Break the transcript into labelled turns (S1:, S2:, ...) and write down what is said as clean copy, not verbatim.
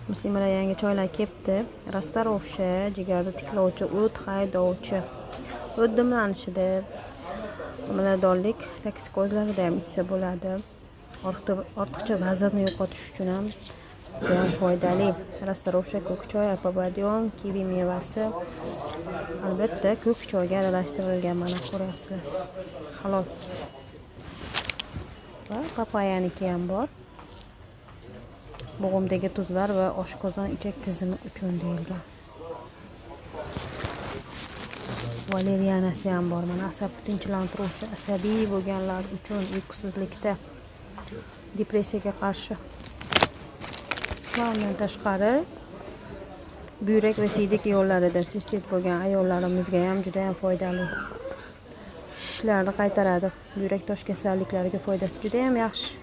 S1: Muslimalar yangi choylar kepti. Rastarovsha, jigarda tiklovchi, o't haydovchi. O't dimlanishida homiladorlik toksikozlarida ham ichsa bo'ladi. Ortiqcha vaznni yo'qotish uchun ham juda foydali. Rastarovsha ko'k choy, apobadion, kivi mevasi. Albatta, ko'k choyga aralashtirilgan, mana ko'ryapsizlar. Halol. Va papayaniki ham bor. Bo'g'imdagi tuzlar va oshqozon ichak tizimi uchun deyilgan. Valerianasi ham bor. Mana asabni tinchlantiruvchi, asabiy bo'lganlar uchun uyqusizlikda, depressiyaga qarshi. Va undan tashqari buyrak va siydik yo'llarida sistit bo'lgan ayollarimizga ham juda ham foydali. Shishlarni qaytaradi. Buyrak tosh kasalliklariga foydasi juda ham yaxshi.